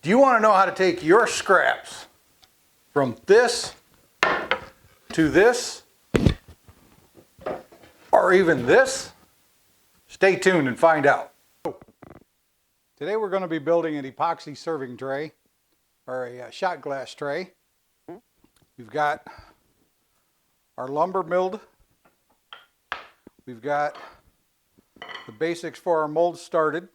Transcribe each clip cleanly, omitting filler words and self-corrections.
Do you want to know how to take your scraps from this to this, or even this? Stay tuned and find out. Today we're going to be building an epoxy serving tray, or a shot glass tray. We've got our lumber milled. We've got the basics for our mold started.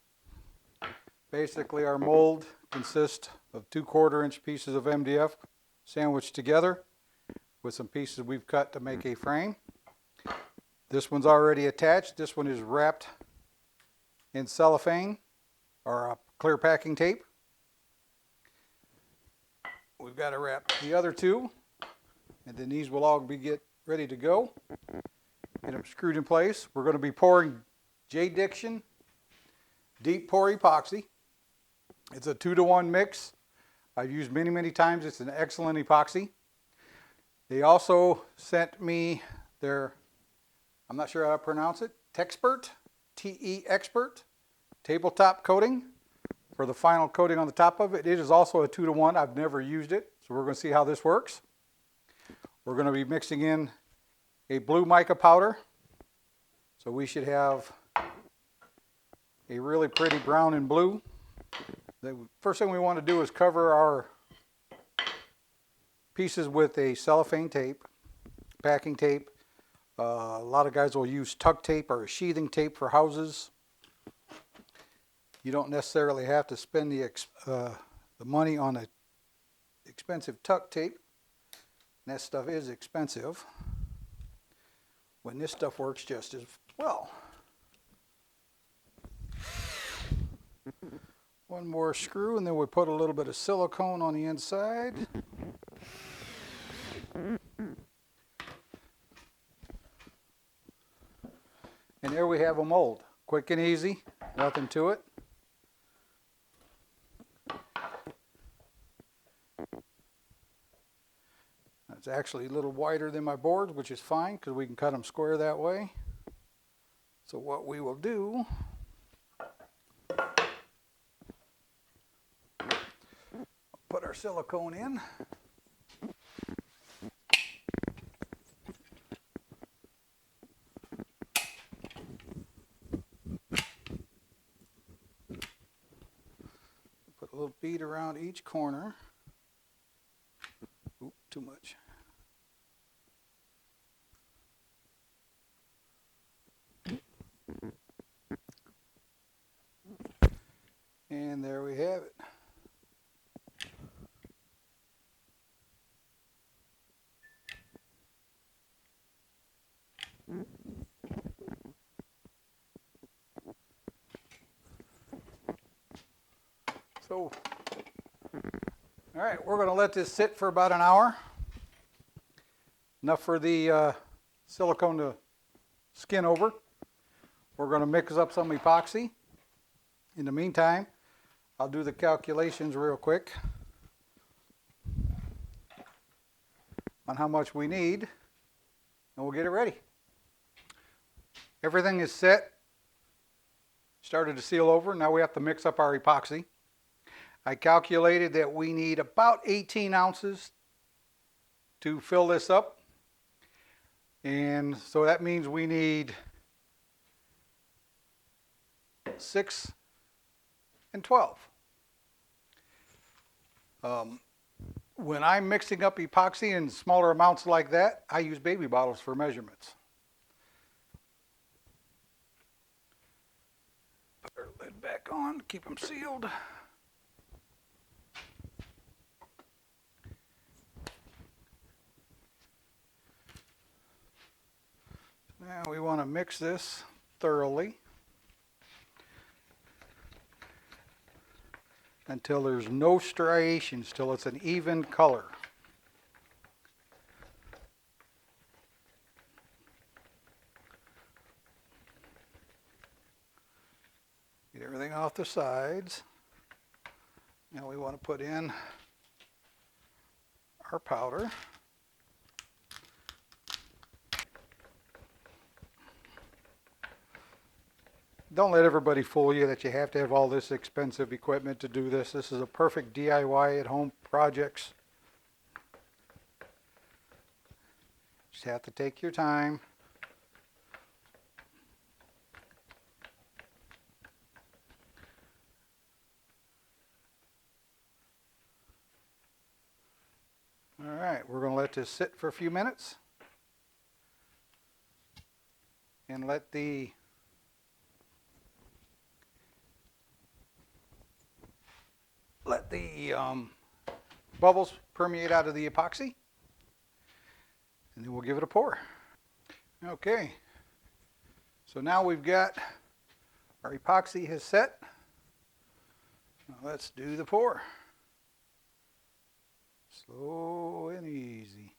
Basically, our mold consists of 2/4 inch pieces of MDF sandwiched together with some pieces we've cut to make a frame. This one's already attached. This one is wrapped in cellophane or clear packing tape. We've got to wrap the other two, and then these will all get ready to go. Get them screwed in place. We're going to be pouring J-Diction deep pour epoxy. It's a 2-to-1 mix. I've used many times. It's an excellent epoxy. They also sent me their, I'm not sure how to pronounce it, Texpert, T-E-Expert tabletop coating for the final coating on the top of it. It is also a 2-to-1. I've never used it, so we're going to see how this works. We're going to be mixing in a blue mica powder. So we should have a really pretty brown and blue. The first thing we want to do is cover our pieces with a cellophane tape, packing tape. A lot of guys will use tuck tape or a sheathing tape for houses. You don't necessarily have to spend the money on a expensive tuck tape. And that stuff is expensive, when this stuff works just as well. One more screw, and then we put a little bit of silicone on the inside. And there we have a mold. Quick and easy, nothing to it. It's actually a little wider than my boards, which is fine because we can cut them square that way. So what we will do, put our silicone in. Put a little bead around each corner. Oop, too much. And there we have it. So, all right, we're going to let this sit for about an hour. Enough for the silicone to skin over. We're going to mix up some epoxy. In the meantime, I'll do the calculations real quick on how much we need, and we'll get it ready. Everything is set. Started to seal over. Now we have to mix up our epoxy. I calculated that we need about 18 ounces to fill this up. And so that means we need 6 and 12. When I'm mixing up epoxy in smaller amounts like that, I use baby bottles for measurements. Put our lid back on, keep them sealed. Now we want to mix this thoroughly until there's no striations, till it's an even color. Get everything off the sides. Now we want to put in our powder. don't let everybody fool you that you have to have all this expensive equipment to do this. This is a perfect DIY at home projects. Just have to take your time. All right, we're going to let this sit for a few minutes and let the bubbles permeate out of the epoxy, and then we'll give it a pour. Okay, so now we've got our epoxy has set. Now let's do the pour. Slow and easy.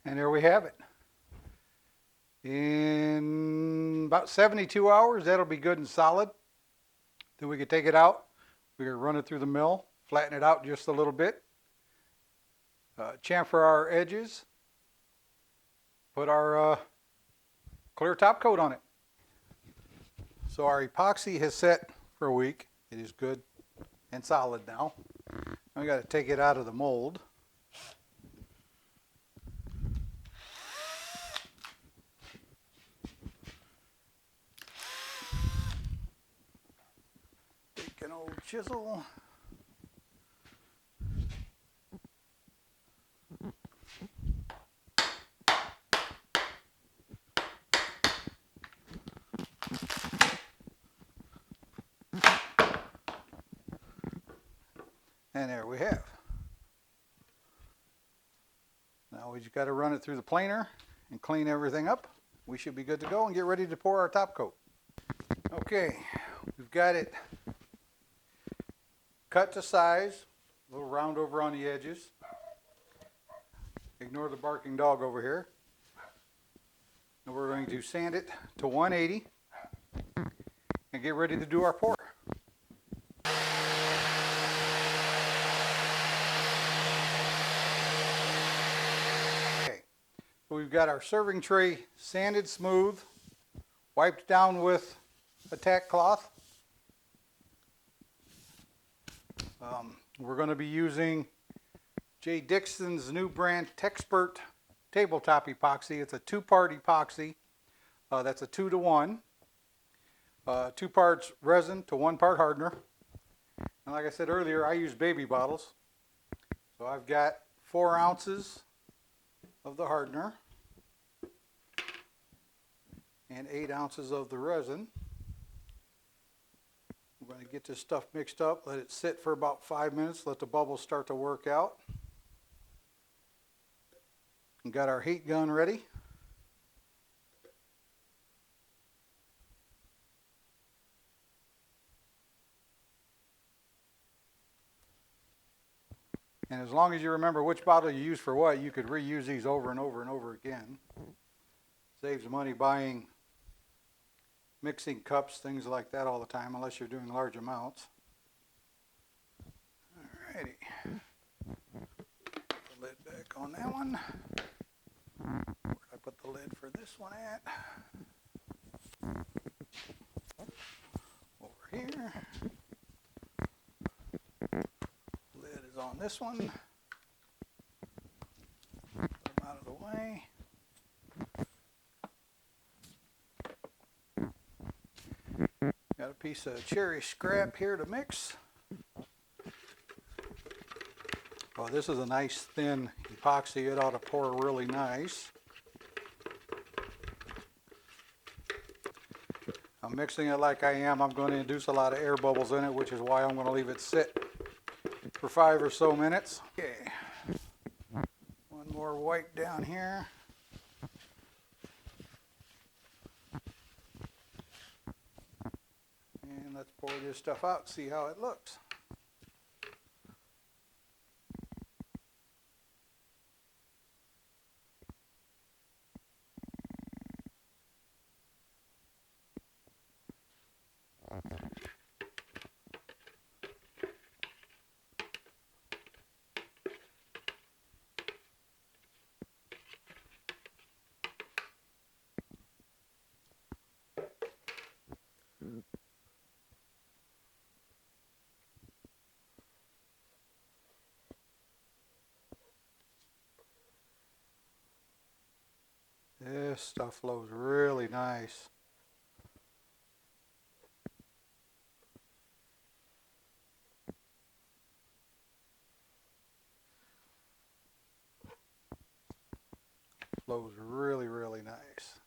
And there we have it. In about 72 hours, that'll be good and solid. Then we can take it out. We can run it through the mill, flatten it out just a little bit, chamfer our edges, put our clear top coat on it. So our epoxy has set for a week. It is good and solid now. We got to take it out of the mold. Take an old chisel. And there we have. Now we just got to run it through the planer and clean everything up. We should be good to go and get ready to pour our top coat. Okay, we've got it cut to size, a little round over on the edges. Ignore the barking dog over here. And we're going to sand it to 180 and get ready to do our pour. We've got our serving tray sanded smooth, wiped down with a tack cloth. We're going to be using J. Dixon's new brand Texpert tabletop epoxy. It's a two-part epoxy. That's a 2-to-1. 2 parts resin to 1 part hardener. And like I said earlier, I use baby bottles. So I've got 4 ounces of the hardener and 8 ounces of the resin. We're going to get this stuff mixed up, let it sit for about 5 minutes, let the bubbles start to work out. We've got our heat gun ready. And as long as you remember which bottle you use for what, you could reuse these over and over and over again. Saves money buying mixing cups, things like that all the time, unless you're doing large amounts. Alrighty. Put the lid back on that one. Where did I put the lid for this one at? Over here. Lid is on this one. Put them out of the way. Got a piece of cherry scrap here to mix. Oh, this is a nice thin epoxy. It ought to pour really nice. I'm mixing it like I am. I'm going to induce a lot of air bubbles in it, which is why I'm going to leave it sit for 5 or so minutes. Okay. One more wipe down here. And let's pour this stuff out, see how it looks. This stuff flows really nice. Flows really, really nice.